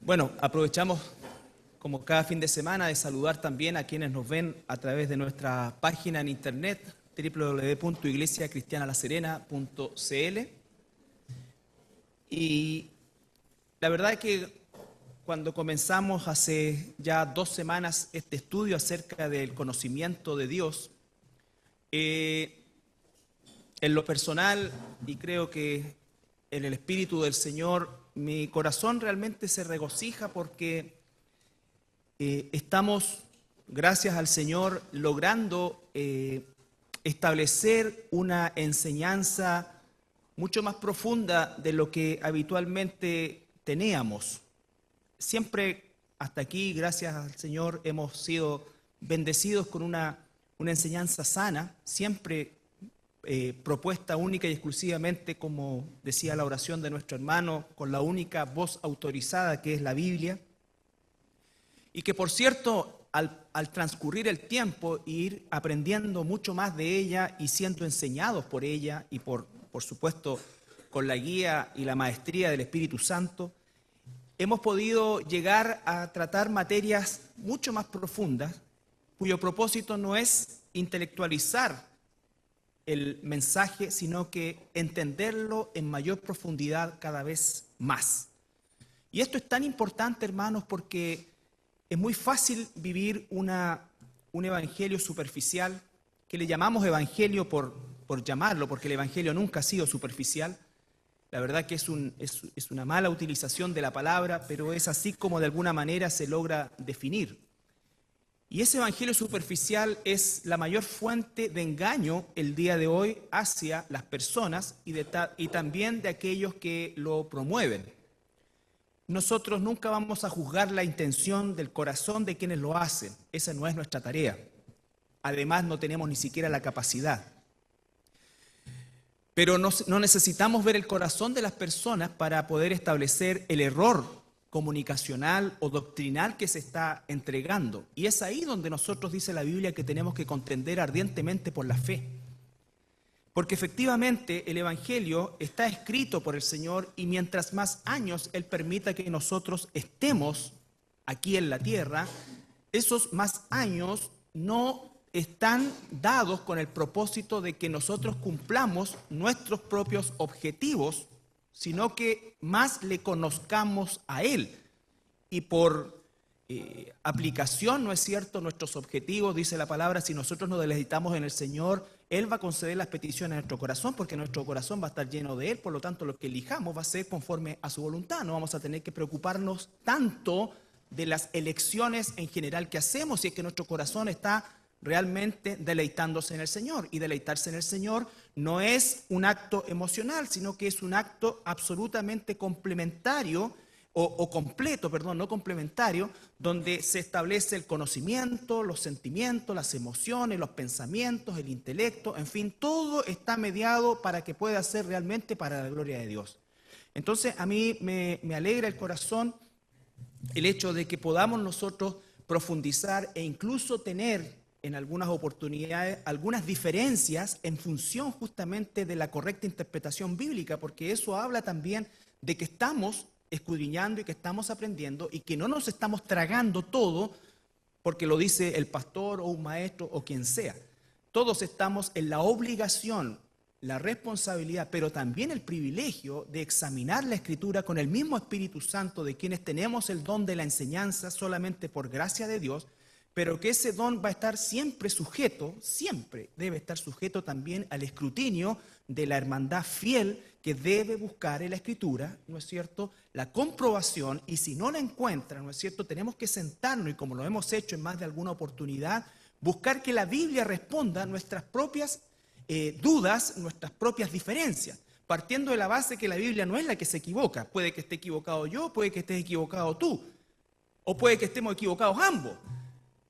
Bueno, aprovechamos como cada fin de semana de saludar también a quienes nos ven a través de nuestra página en internet www.iglesiacristianalaserena.cl. Y la verdad es que cuando comenzamos hace ya 2 semanas este estudio acerca del conocimiento de Dios, en lo personal, y creo que en el Espíritu del Señor, mi corazón realmente se regocija porque estamos, gracias al Señor, logrando establecer una enseñanza mucho más profunda de lo que habitualmente teníamos. Siempre hasta aquí, gracias al Señor, hemos sido bendecidos con una enseñanza sana, siempre propuesta única y exclusivamente, como decía la oración de nuestro hermano, con la única voz autorizada que es la Biblia. Y que, por cierto, al transcurrir el tiempo e ir aprendiendo mucho más de ella y siendo enseñados por ella y por supuesto, con la guía y la maestría del Espíritu Santo, hemos podido llegar a tratar materias mucho más profundas, cuyo propósito no es intelectualizar el mensaje, sino que entenderlo en mayor profundidad cada vez más. Y esto es tan importante, hermanos, porque es muy fácil vivir un evangelio superficial, que le llamamos evangelio por llamarlo, porque el evangelio nunca ha sido superficial. La verdad que es una mala utilización de la palabra, pero es así como de alguna manera se logra definir. Y ese evangelio superficial es la mayor fuente de engaño el día de hoy hacia las personas y también de aquellos que lo promueven. Nosotros nunca vamos a juzgar la intención del corazón de quienes lo hacen. Esa no es nuestra tarea. Además, no tenemos ni siquiera la capacidad. Pero no necesitamos ver el corazón de las personas para poder establecer el error comunicacional o doctrinal que se está entregando. Y es ahí donde nosotros, dice la Biblia, que tenemos que contender ardientemente por la fe. Porque efectivamente el Evangelio está escrito por el Señor y mientras más años Él permita que nosotros estemos aquí en la tierra, esos más años no están dados con el propósito de que nosotros cumplamos nuestros propios objetivos, sino que más le conozcamos a Él. Y por aplicación, ¿no es cierto?, nuestros objetivos, dice la palabra, si nosotros nos deleitamos en el Señor, Él va a conceder las peticiones a nuestro corazón, porque nuestro corazón va a estar lleno de Él, por lo tanto lo que elijamos va a ser conforme a su voluntad. No vamos a tener que preocuparnos tanto de las elecciones en general que hacemos, si es que nuestro corazón está realmente deleitándose en el Señor. Y deleitarse en el Señor no es un acto emocional, sino que es un acto absolutamente complementario, o completo, perdón, no complementario, donde se establece el conocimiento, los sentimientos, las emociones, los pensamientos, el intelecto, en fin, todo está mediado para que pueda ser realmente para la gloria de Dios. Entonces, a mí me alegra el corazón el hecho de que podamos nosotros profundizar e incluso tener en algunas oportunidades algunas diferencias en función justamente de la correcta interpretación bíblica, porque eso habla también de que estamos escudriñando y que estamos aprendiendo y que no nos estamos tragando todo porque lo dice el pastor o un maestro o quien sea. Todos estamos en la obligación, la responsabilidad, pero también el privilegio de examinar la Escritura con el mismo Espíritu Santo de quienes tenemos el don de la enseñanza solamente por gracia de Dios, pero que ese don va a estar siempre sujeto, siempre debe estar sujeto también al escrutinio de la hermandad fiel que debe buscar en la Escritura, ¿no es cierto?, la comprobación, y si no la encuentra, ¿no es cierto?, tenemos que sentarnos y como lo hemos hecho en más de alguna oportunidad, buscar que la Biblia responda a nuestras propias dudas, nuestras propias diferencias, partiendo de la base que la Biblia no es la que se equivoca. Puede que esté equivocado yo, puede que estés equivocado tú, o puede que estemos equivocados ambos.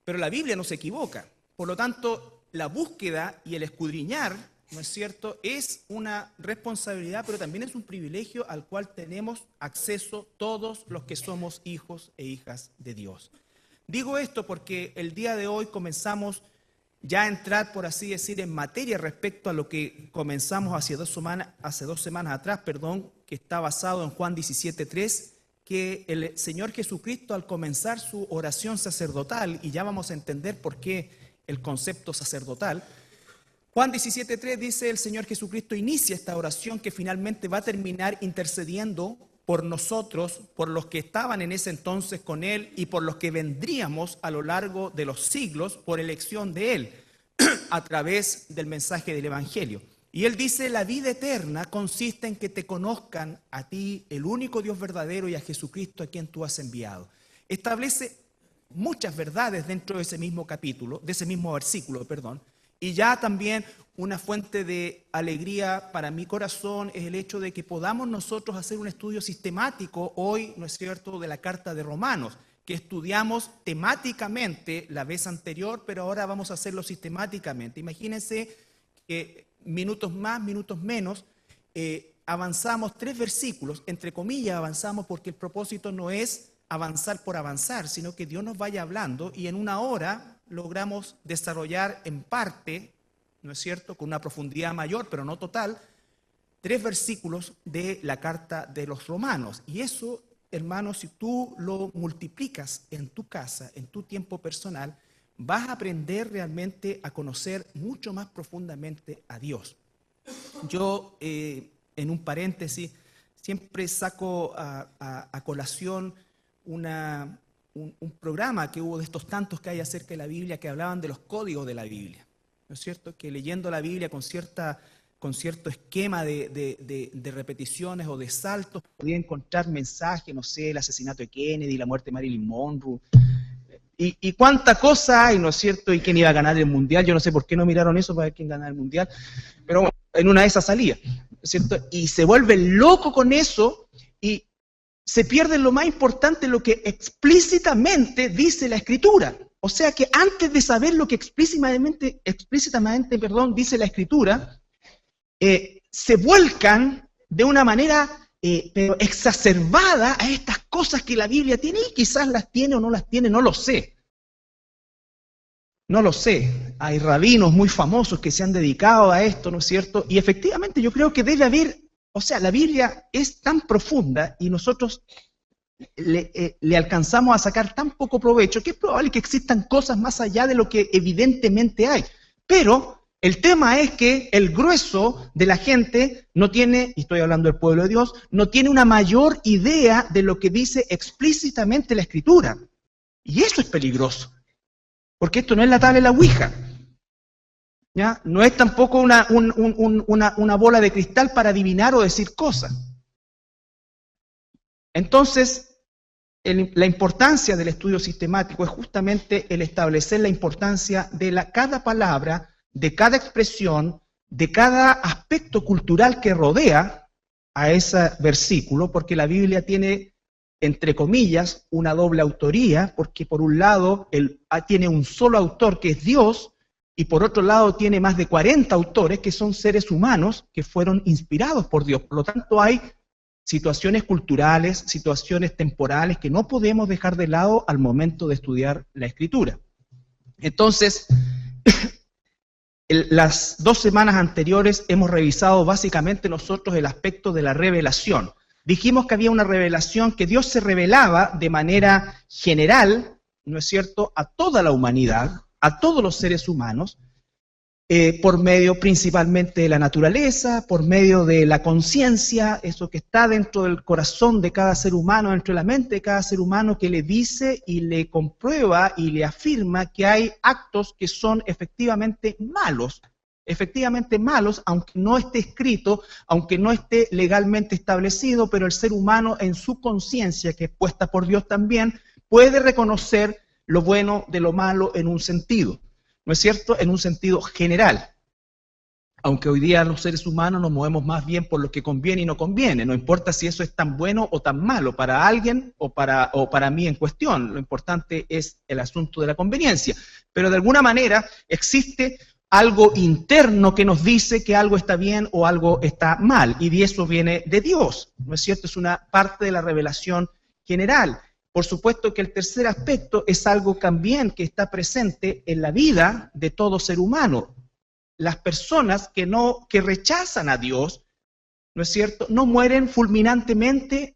Pero la Biblia no se equivoca. Por lo tanto, la búsqueda y el escudriñar, ¿no es cierto?, es una responsabilidad, pero también es un privilegio al cual tenemos acceso todos los que somos hijos e hijas de Dios. Digo esto porque el día de hoy comenzamos ya a entrar, por así decir, en materia respecto a lo que comenzamos hace 2 semanas atrás, que está basado en Juan 17:3, que el Señor Jesucristo, al comenzar su oración sacerdotal, y ya vamos a entender por qué el concepto sacerdotal, Juan 17:3 dice: el Señor Jesucristo inicia esta oración que finalmente va a terminar intercediendo por nosotros, por los que estaban en ese entonces con Él y por los que vendríamos a lo largo de los siglos por elección de Él, a través del mensaje del Evangelio. Y Él dice: la vida eterna consiste en que te conozcan a ti, el único Dios verdadero, y a Jesucristo a quien tú has enviado. Establece muchas verdades dentro de ese mismo capítulo, de ese mismo versículo, perdón. Y ya también una fuente de alegría para mi corazón es el hecho de que podamos nosotros hacer un estudio sistemático hoy, ¿no es cierto?, de la carta de Romanos, que estudiamos temáticamente la vez anterior, pero ahora vamos a hacerlo sistemáticamente. Imagínense que minutos más, minutos menos, avanzamos 3 versículos, entre comillas avanzamos, porque el propósito no es avanzar por avanzar, sino que Dios nos vaya hablando y en una hora logramos desarrollar en parte, ¿no es cierto?, con una profundidad mayor, pero no total, 3 versículos de la carta de los Romanos. Y eso, hermanos, si tú lo multiplicas en tu casa, en tu tiempo personal, vas a aprender realmente a conocer mucho más profundamente a Dios. Yo, en un paréntesis, siempre saco a colación un programa que hubo de estos tantos que hay acerca de la Biblia, que hablaban de los códigos de la Biblia, ¿no es cierto? Que leyendo la Biblia con cierto esquema de repeticiones o de saltos, podía encontrar mensajes, no sé, el asesinato de Kennedy, la muerte de Marilyn Monroe, y cuánta cosa hay, ¿no es cierto? Y quién iba a ganar el Mundial. Yo no sé por qué no miraron eso para ver quién ganaba el Mundial, pero bueno, en una de esas salía, ¿no es cierto? Y se vuelve loco con eso y se pierde lo más importante, lo que explícitamente dice la Escritura. O sea que antes de saber lo que explícitamente dice la Escritura, se vuelcan de una manera pero exacerbada a estas cosas que la Biblia tiene, y quizás las tiene o no las tiene, no lo sé. No lo sé. Hay rabinos muy famosos que se han dedicado a esto, ¿no es cierto? Y efectivamente yo creo que debe haber, o sea, la Biblia es tan profunda y nosotros le alcanzamos a sacar tan poco provecho que es probable que existan cosas más allá de lo que evidentemente hay. Pero el tema es que el grueso de la gente no tiene, y estoy hablando del pueblo de Dios, no tiene una mayor idea de lo que dice explícitamente la Escritura. Y eso es peligroso, porque esto no es la tabla de la Ouija, ¿ya? No es tampoco una bola de cristal para adivinar o decir cosas. Entonces, la importancia del estudio sistemático es justamente el establecer la importancia de cada palabra, de cada expresión, de cada aspecto cultural que rodea a ese versículo, porque la Biblia tiene, entre comillas, una doble autoría, porque por un lado tiene un solo autor que es Dios, y por otro lado tiene más de 40 autores que son seres humanos que fueron inspirados por Dios. Por lo tanto hay situaciones culturales, situaciones temporales que no podemos dejar de lado al momento de estudiar la Escritura. Entonces, las 2 semanas anteriores hemos revisado básicamente nosotros el aspecto de la revelación. Dijimos que había una revelación, que Dios se revelaba de manera general, ¿no es cierto?, a toda la humanidad, a todos los seres humanos, por medio principalmente de la naturaleza, por medio de la conciencia, eso que está dentro del corazón de cada ser humano, dentro de la mente de cada ser humano, que le dice y le comprueba y le afirma que hay actos que son efectivamente malos, aunque no esté escrito, aunque no esté legalmente establecido, pero el ser humano en su conciencia, que es puesta por Dios también, puede reconocer lo bueno de lo malo en un sentido. ¿No es cierto? En un sentido general. Aunque hoy día los seres humanos nos movemos más bien por lo que conviene y no conviene. No importa si eso es tan bueno o tan malo para alguien o para mí en cuestión. Lo importante es el asunto de la conveniencia. Pero de alguna manera existe algo interno que nos dice que algo está bien o algo está mal. Y eso viene de Dios. ¿No es cierto? Es una parte de la revelación general. Por supuesto que el tercer aspecto es algo también que está presente en la vida de todo ser humano. Las personas que rechazan a Dios, ¿no es cierto?, no mueren fulminantemente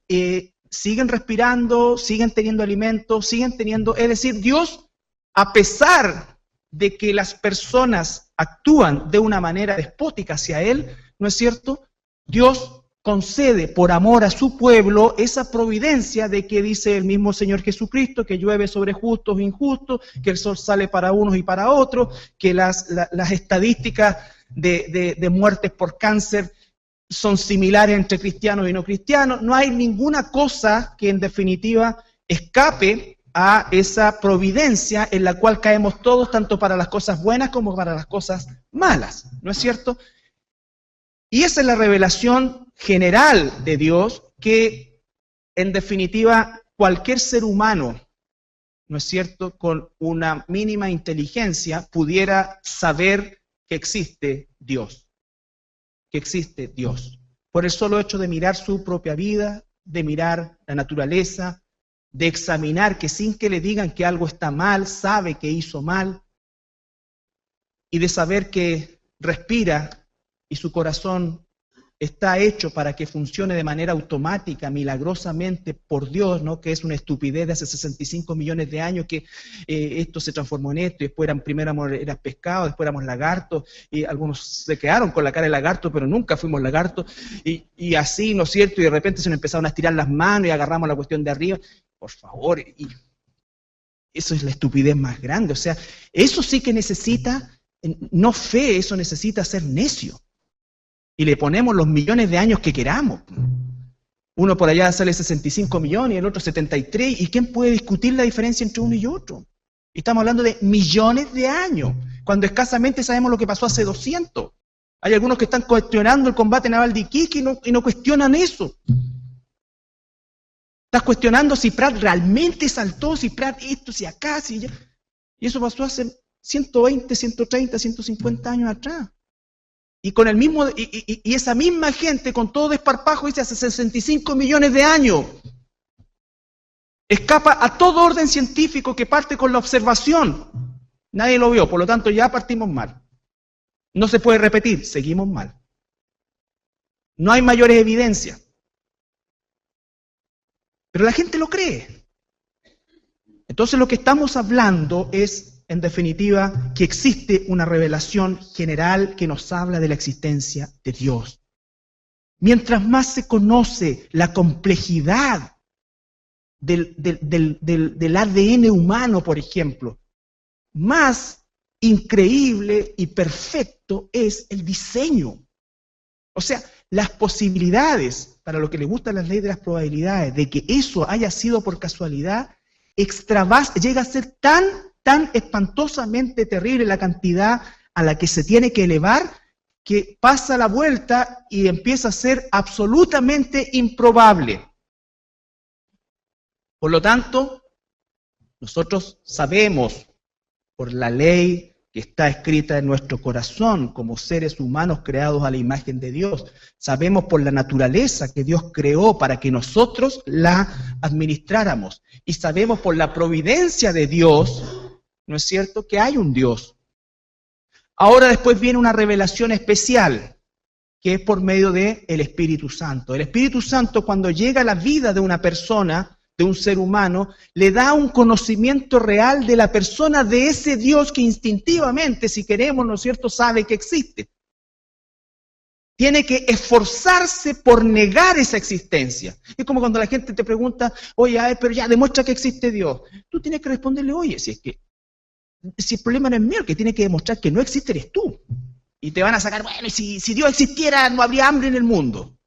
siguen respirando, siguen teniendo alimento, siguen teniendo, es decir, Dios, a pesar de que las personas actúan de una manera despótica hacia Él, ¿no es cierto? Dios concede por amor a su pueblo esa providencia de que dice el mismo Señor Jesucristo, que llueve sobre justos e injustos, que el sol sale para unos y para otros, que las estadísticas de muertes por cáncer son similares entre cristianos y no cristianos. No hay ninguna cosa que en definitiva escape a esa providencia en la cual caemos todos, tanto para las cosas buenas como para las cosas malas, ¿no es cierto? Y esa es la revelación general de Dios que, en definitiva, cualquier ser humano, ¿no es cierto?, con una mínima inteligencia pudiera saber que existe Dios. Que existe Dios. Por el solo hecho de mirar su propia vida, de mirar la naturaleza, de examinar que sin que le digan que algo está mal, sabe que hizo mal, y de saber que respira y su corazón está hecho para que funcione de manera automática, milagrosamente por Dios, ¿no? Que es una estupidez de hace 65 millones de años que esto se transformó en esto, y después primero eran pescados, después éramos lagartos, y algunos se quedaron con la cara de lagarto, pero nunca fuimos lagartos, y así, ¿no es cierto? Y de repente se nos empezaron a estirar las manos y agarramos la cuestión de arriba. Por favor, y eso es la estupidez más grande. O sea, eso sí que necesita, no fe, eso necesita ser necio. Y le ponemos los millones de años que queramos. Uno por allá sale 65 millones y el otro 73. ¿Y quién puede discutir la diferencia entre uno y otro? Y estamos hablando de millones de años, cuando escasamente sabemos lo que pasó hace 200. Hay algunos que están cuestionando el combate naval de Iquique y no cuestionan eso. Estás cuestionando si Prat realmente saltó, si Prat esto, si acá, si allá. Y eso pasó hace 120, 130, 150 años atrás. Y con el mismo, y esa misma gente con todo desparpajo dice hace 65 millones de años. Escapa a todo orden científico que parte con la observación. Nadie lo vio, por lo tanto ya partimos mal. No se puede repetir, seguimos mal. No hay mayores evidencias. Pero la gente lo cree. Entonces lo que estamos hablando es, en definitiva, que existe una revelación general que nos habla de la existencia de Dios. Mientras más se conoce la complejidad del ADN humano, por ejemplo, más increíble y perfecto es el diseño. O sea, las posibilidades, para lo que le gustan las leyes de las probabilidades, de que eso haya sido por casualidad, llega a ser tan espantosamente terrible la cantidad a la que se tiene que elevar, que pasa la vuelta y empieza a ser absolutamente improbable. Por lo tanto, nosotros sabemos por la ley que está escrita en nuestro corazón como seres humanos creados a la imagen de Dios. Sabemos por la naturaleza que Dios creó para que nosotros la administráramos. Y sabemos por la providencia de Dios, ¿no es cierto?, que hay un Dios. Ahora después viene una revelación especial, que es por medio del Espíritu Santo. El Espíritu Santo, cuando llega a la vida de una persona, de un ser humano, le da un conocimiento real de la persona, de ese Dios que instintivamente, si queremos, ¿no es cierto?, sabe que existe. Tiene que esforzarse por negar esa existencia. Es como cuando la gente te pregunta, oye, a ver, pero ya demuestra que existe Dios. Tú tienes que responderle, oye, si el problema no es mío, el que tiene que demostrar que no existe eres tú. Y te van a sacar, bueno, y si Dios existiera no habría hambre en el mundo.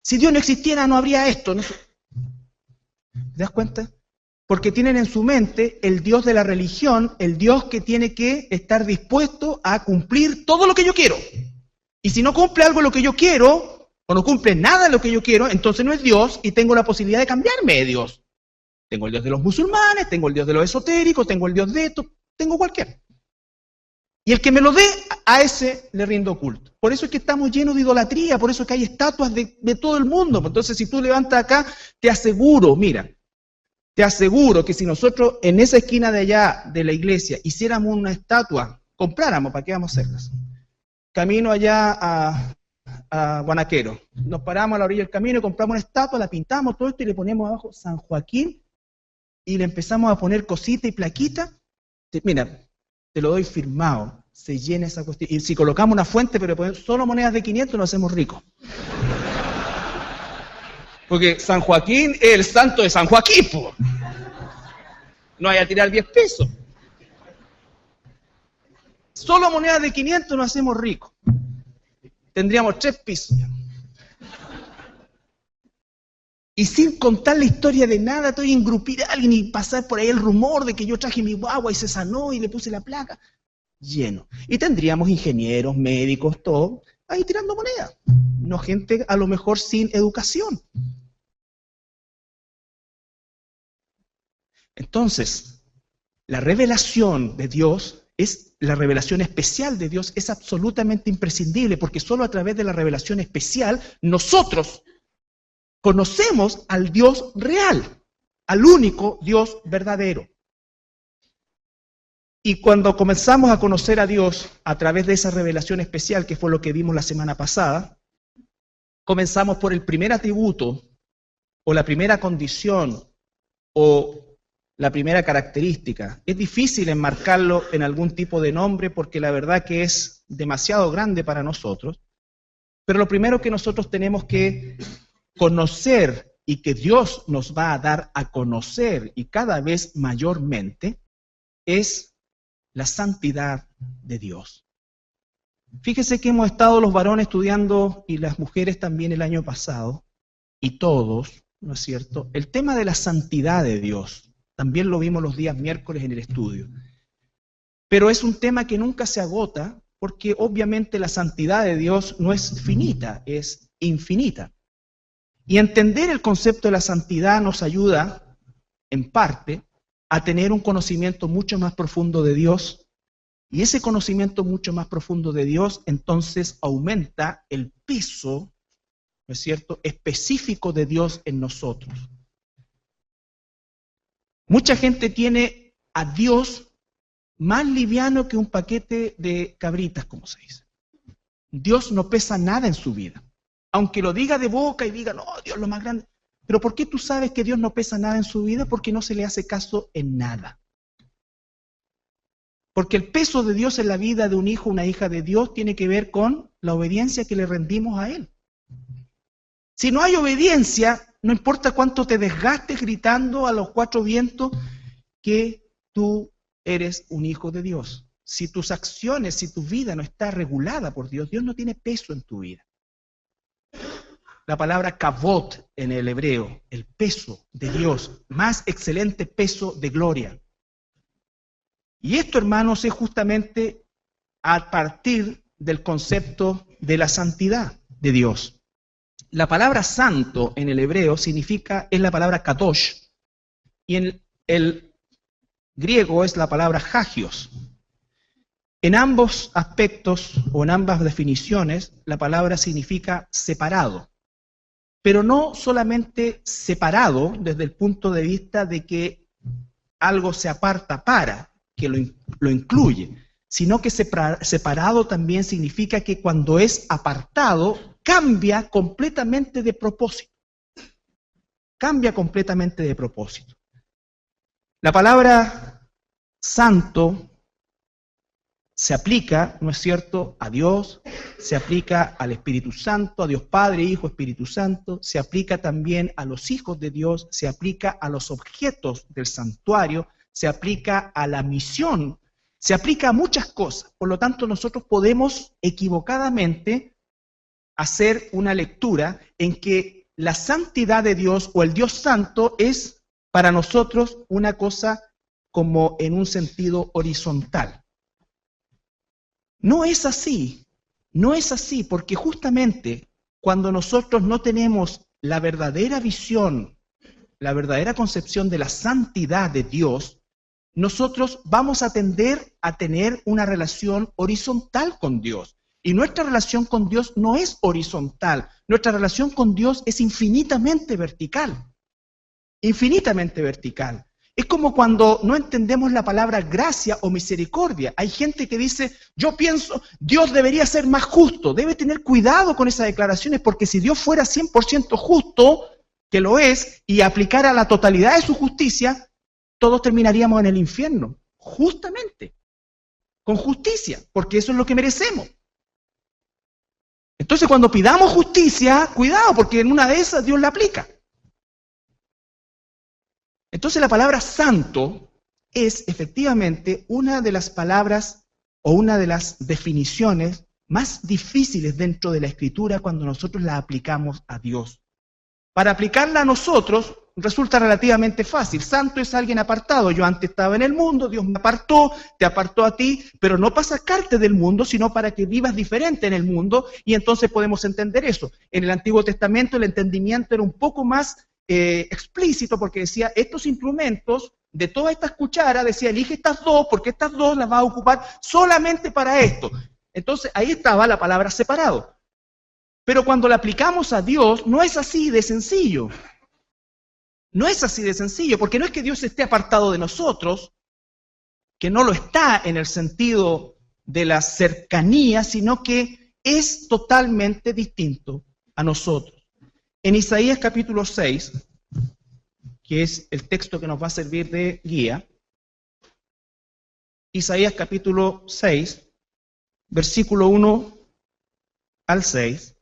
Si Dios no existiera no habría esto. No sé. ¿Te das cuenta? Porque tienen en su mente el Dios de la religión, el Dios que tiene que estar dispuesto a cumplir todo lo que yo quiero. Y si no cumple algo de lo que yo quiero, o no cumple nada de lo que yo quiero, entonces no es Dios y tengo la posibilidad de cambiarme de Dios. Tengo el Dios de los musulmanes, tengo el Dios de los esotéricos, tengo el Dios de esto, tengo cualquiera. Y el que me lo dé, a ese le rindo culto. Por eso es que estamos llenos de idolatría, por eso es que hay estatuas de todo el mundo. Entonces, si tú levantas acá, te aseguro, mira, te aseguro que si nosotros en esa esquina de allá de la iglesia hiciéramos una estatua, compráramos, ¿para qué vamos a hacerlas? Camino allá a Guanaquero. Nos paramos a la orilla del camino y compramos una estatua, la pintamos, todo esto y le ponemos abajo San Joaquín y le empezamos a poner cositas y plaquitas. Mira, te lo doy firmado, se llena esa cuestión. Y si colocamos una fuente, pero ponemos solo monedas de 500, nos hacemos ricos. Porque San Joaquín es el santo de San Joaquín, po. No hay a tirar 10 pesos. Solo monedas de 500 nos hacemos ricos. Tendríamos 3 pisos. Y sin contar la historia de nada, estoy engrupir a alguien y pasar por ahí el rumor de que yo traje mi guagua y se sanó y le puse la placa. Lleno. Y tendríamos ingenieros, médicos, todo, ahí tirando monedas. No gente a lo mejor sin educación. Entonces, la revelación de Dios la revelación especial de Dios es absolutamente imprescindible, porque solo a través de la revelación especial nosotros conocemos al Dios real, al único Dios verdadero. Y cuando comenzamos a conocer a Dios a través de esa revelación especial, que fue lo que vimos la semana pasada, comenzamos por el primer atributo, o la primera condición, o la primera característica. Es difícil enmarcarlo en algún tipo de nombre porque la verdad que es demasiado grande para nosotros, pero lo primero que nosotros tenemos que conocer y que Dios nos va a dar a conocer y cada vez mayormente es la santidad de Dios. Fíjese que hemos estado los varones estudiando y las mujeres también el año pasado, y todos, ¿no es cierto?, el tema de la santidad de Dios. También lo vimos los días miércoles en el estudio. Pero es un tema que nunca se agota porque obviamente la santidad de Dios no es finita, es infinita. Y entender el concepto de la santidad nos ayuda, en parte, a tener un conocimiento mucho más profundo de Dios. Y ese conocimiento mucho más profundo de Dios, entonces aumenta el peso, ¿no es cierto?, específico de Dios en nosotros. Mucha gente tiene a Dios más liviano que un paquete de cabritas, como se dice. Dios no pesa nada en su vida. Aunque lo diga de boca y diga, no, Dios es lo más grande. Pero ¿por qué tú sabes que Dios no pesa nada en su vida? Porque no se le hace caso en nada. Porque el peso de Dios en la vida de un hijo, una hija de Dios, tiene que ver con la obediencia que le rendimos a Él. Si no hay obediencia, no importa cuánto te desgastes gritando a los 4 vientos que tú eres un hijo de Dios. Si tus acciones, si tu vida no está regulada por Dios, Dios no tiene peso en tu vida. La palabra kavod en el hebreo, el peso de Dios, más excelente peso de gloria. Y esto, hermanos, es justamente a partir del concepto de la santidad de Dios. La palabra santo en el hebreo es la palabra kadosh, y en el griego es la palabra hagios. En ambos aspectos, o en ambas definiciones, la palabra significa separado. Pero no solamente separado desde el punto de vista de que algo se aparta para, que lo incluye, sino que separado también significa que cuando es apartado, cambia completamente de propósito. Cambia completamente de propósito. La palabra santo se aplica, ¿no es cierto?, a Dios, se aplica al Espíritu Santo, a Dios Padre, Hijo, Espíritu Santo, se aplica también a los hijos de Dios, se aplica a los objetos del santuario, se aplica a la misión, se aplica a muchas cosas. Por lo tanto, nosotros podemos equivocadamente hacer una lectura en que la santidad de Dios o el Dios santo es para nosotros una cosa como en un sentido horizontal. No es así, porque justamente cuando nosotros no tenemos la verdadera visión, la verdadera concepción de la santidad de Dios, nosotros vamos a tender a tener una relación horizontal con Dios. Y nuestra relación con Dios no es horizontal, nuestra relación con Dios es infinitamente vertical. Infinitamente vertical. Es como cuando no entendemos la palabra gracia o misericordia. Hay gente que dice, yo pienso, Dios debería ser más justo. Debe tener cuidado con esas declaraciones, porque si Dios fuera 100% justo, que lo es, y aplicara la totalidad de su justicia, todos terminaríamos en el infierno. Justamente. Con justicia, porque eso es lo que merecemos. Entonces, cuando pidamos justicia, cuidado, porque en una de esas Dios la aplica. Entonces, la palabra santo es efectivamente una de las palabras o una de las definiciones más difíciles dentro de la Escritura cuando nosotros la aplicamos a Dios. Para aplicarla a nosotros resulta relativamente fácil. Santo es alguien apartado. Yo antes estaba en el mundo, Dios me apartó, te apartó a ti, pero no para sacarte del mundo, sino para que vivas diferente en el mundo, y entonces podemos entender eso. En el Antiguo Testamento el entendimiento era un poco más explícito, porque decía, estos instrumentos, de todas estas cucharas, decía, elige estas dos, porque estas dos las vas a ocupar solamente para esto. Entonces ahí estaba la palabra separado. Pero cuando la aplicamos a Dios, no es así de sencillo. No es así de sencillo, porque no es que Dios esté apartado de nosotros, que no lo está en el sentido de la cercanía, sino que es totalmente distinto a nosotros. En Isaías capítulo 6, que es el texto que nos va a servir de guía, Isaías capítulo 6, versículo 1 al 6,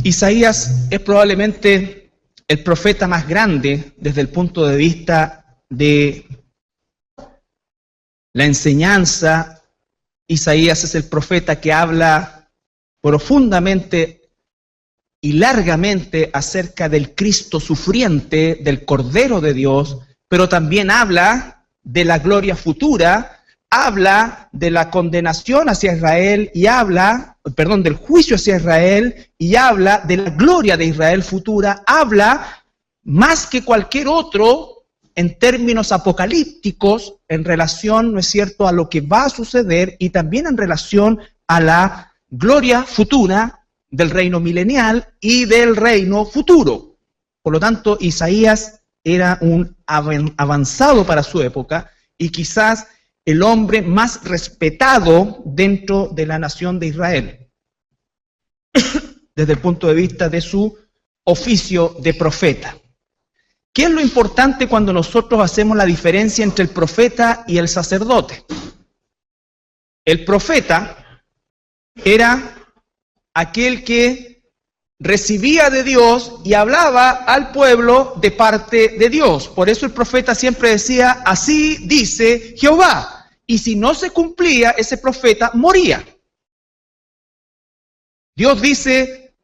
Isaías es probablemente el profeta más grande desde el punto de vista de la enseñanza. Isaías es el profeta que habla profundamente y largamente acerca del Cristo sufriente, del Cordero de Dios, pero también habla de la gloria futura, habla de la condenación hacia Israel y habla, del juicio hacia Israel y habla de la gloria de Israel futura, habla más que cualquier otro en términos apocalípticos en relación, ¿no es cierto?, a lo que va a suceder y también en relación a la gloria futura del reino milenial y del reino futuro. Por lo tanto, Isaías era un avanzado para su época y quizás el hombre más respetado dentro de la nación de Israel, desde el punto de vista de su oficio de profeta. ¿Qué es lo importante cuando nosotros hacemos la diferencia entre el profeta y el sacerdote? El profeta era aquel que recibía de Dios y hablaba al pueblo de parte de Dios. Por eso el profeta siempre decía, así dice Jehová. Y si no se cumplía, ese profeta moría. Dios dice,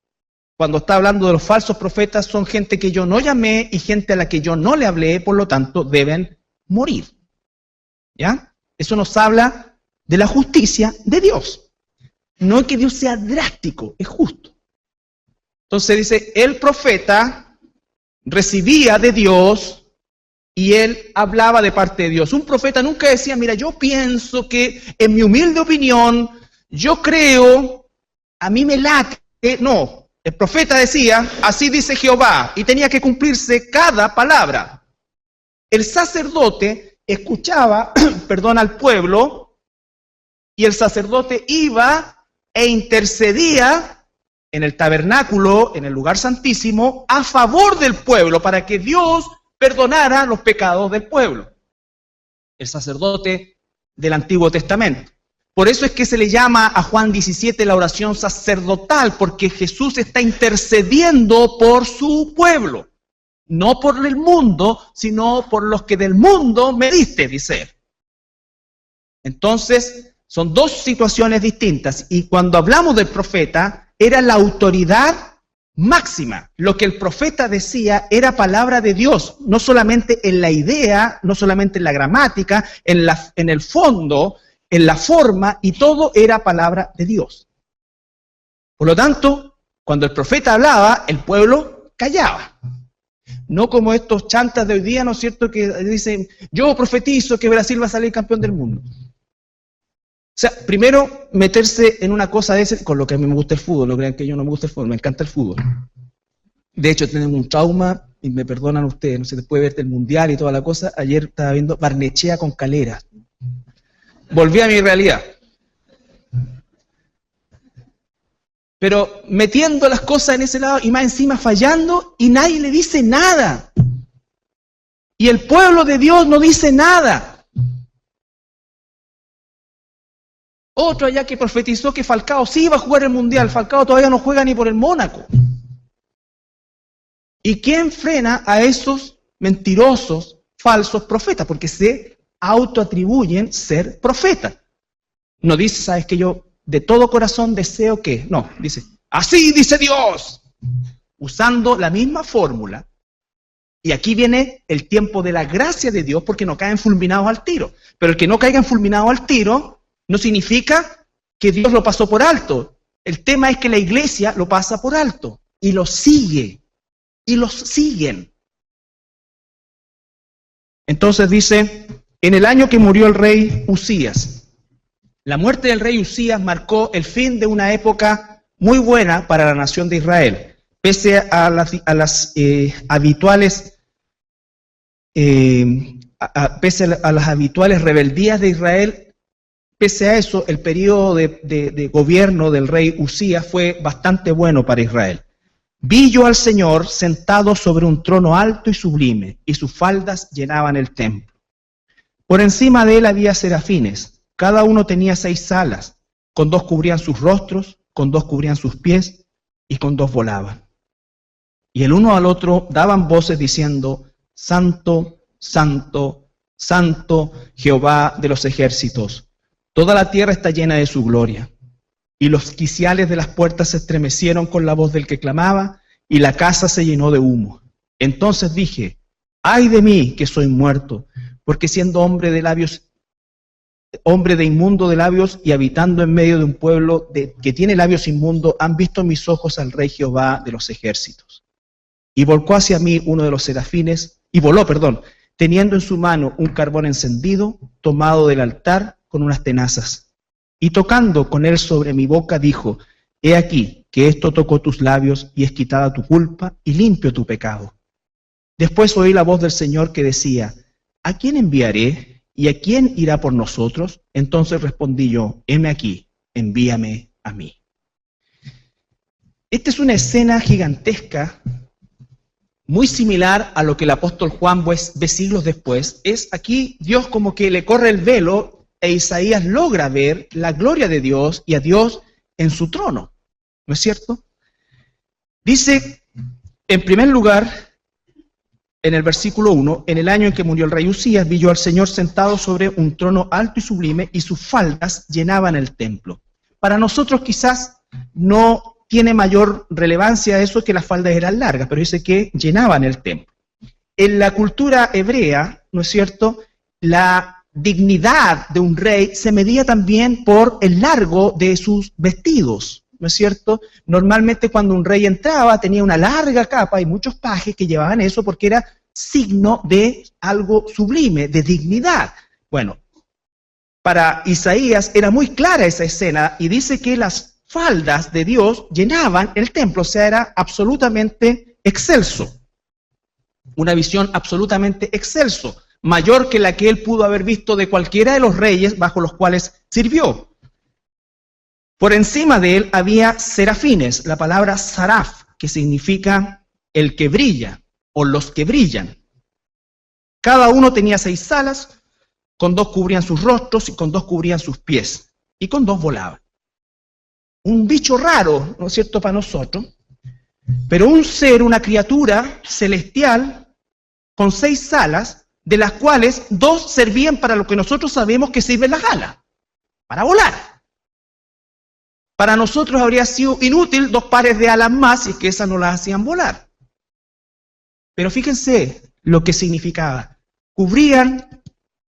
cuando está hablando de los falsos profetas, son gente que yo no llamé y gente a la que yo no le hablé, por lo tanto deben morir. ¿Ya? Eso nos habla de la justicia de Dios. No es que Dios sea drástico, es justo. Entonces dice, el profeta recibía de Dios y él hablaba de parte de Dios. Un profeta nunca decía, mira, yo pienso que, en mi humilde opinión, yo creo, a mí me late. No, el profeta decía, así dice Jehová, y tenía que cumplirse cada palabra. El sacerdote escuchaba, al pueblo, y el sacerdote iba e intercedía en el tabernáculo, en el lugar santísimo, a favor del pueblo, para que Dios perdonara los pecados del pueblo. El sacerdote del Antiguo Testamento. Por eso es que se le llama a Juan 17 la oración sacerdotal, porque Jesús está intercediendo por su pueblo. No por el mundo, sino por los que del mundo me diste, dice él. Entonces, son dos situaciones distintas. Y cuando hablamos del profeta, era la autoridad máxima. Lo que el profeta decía era palabra de Dios, no solamente en la idea, no solamente en la gramática, en el fondo, en la forma, y todo era palabra de Dios. Por lo tanto, cuando el profeta hablaba, el pueblo callaba. No como estos chantas de hoy día, ¿no es cierto?, que dicen, yo profetizo que Brasil va a salir campeón del mundo. O sea, primero meterse en una cosa de ese, con lo que a mí me gusta el fútbol, no crean que yo no me gusta el fútbol, me encanta el fútbol. De hecho, tenemos un trauma, y me perdonan ustedes, no sé, después de ver el Mundial y toda la cosa, ayer estaba viendo Barnechea con Calera. Volví a mi realidad. Pero metiendo las cosas en ese lado y más encima fallando y nadie le dice nada. Y el pueblo de Dios no dice nada. Otro allá que profetizó que Falcao sí iba a jugar el Mundial. Falcao todavía no juega ni por el Mónaco. ¿Y quién frena a esos mentirosos, falsos profetas? Porque se autoatribuyen ser profetas. No dice, ¿sabes qué? Yo de todo corazón deseo que... No, dice, así dice Dios. Usando la misma fórmula. Y aquí viene el tiempo de la gracia de Dios, porque no caen fulminados al tiro. Pero el que no caigan fulminados al tiro no significa que Dios lo pasó por alto. El tema es que la iglesia lo pasa por alto y lo sigue. Y los siguen. Entonces dice, en el año que murió el rey Usías. La muerte del rey Usías marcó el fin de una época muy buena para la nación de Israel. Pese a las habituales rebeldías de Israel, pese a eso, el periodo de gobierno del rey Usías fue bastante bueno para Israel. Vi yo al Señor sentado sobre un trono alto y sublime, y sus faldas llenaban el templo. Por encima de él había serafines, cada uno tenía 6 alas, con 2 cubrían sus rostros, con 2 cubrían sus pies, y con 2 volaban. Y el uno al otro daban voces diciendo, Santo, Santo, Santo, Jehová de los ejércitos. Toda la tierra está llena de su gloria. Y los quiciales de las puertas se estremecieron con la voz del que clamaba, y la casa se llenó de humo. Entonces dije, ay de mí que soy muerto, porque siendo hombre de inmundo de labios y habitando en medio de un pueblo que tiene labios inmundos, han visto mis ojos al Rey Jehová de los ejércitos. Y voló hacia mí uno de los serafines, teniendo en su mano un carbón encendido, tomado del altar con unas tenazas. Y tocando con él sobre mi boca, dijo, he aquí que esto tocó tus labios y es quitada tu culpa y limpio tu pecado. Después oí la voz del Señor que decía, ¿a quién enviaré y a quién irá por nosotros? Entonces respondí yo, heme aquí, envíame a mí. Esta es una escena gigantesca, muy similar a lo que el apóstol Juan ve siglos después. Es aquí Dios como que le corre el velo e Isaías logra ver la gloria de Dios y a Dios en su trono. ¿No es cierto? Dice, en primer lugar, en el versículo 1, en el año en que murió el rey Usías, vi yo al Señor sentado sobre un trono alto y sublime, y sus faldas llenaban el templo. Para nosotros quizás no tiene mayor relevancia eso que las faldas eran largas, pero dice que llenaban el templo. En la cultura hebrea, ¿no es cierto?, la dignidad de un rey se medía también por el largo de sus vestidos, ¿no es cierto? Normalmente cuando un rey entraba tenía una larga capa y muchos pajes que llevaban eso porque era signo de algo sublime, de dignidad. Bueno, para Isaías era muy clara esa escena y dice que las faldas de Dios llenaban el templo, o sea, era absolutamente excelso. Una visión absolutamente excelso, mayor que la que él pudo haber visto de cualquiera de los reyes bajo los cuales sirvió. Por encima de él había serafines, la palabra saraf, que significa el que brilla o los que brillan. Cada uno tenía 6 alas, con 2 cubrían sus rostros y con 2 cubrían sus pies, y con 2 volaban. Un bicho raro, ¿no es cierto?, para nosotros, pero un ser, una criatura celestial con 6 alas, de las cuales 2 servían para lo que nosotros sabemos que sirven las alas, para volar. Para nosotros habría sido inútil 2 pares de alas más si es que esas no las hacían volar. Pero fíjense lo que significaba. Cubrían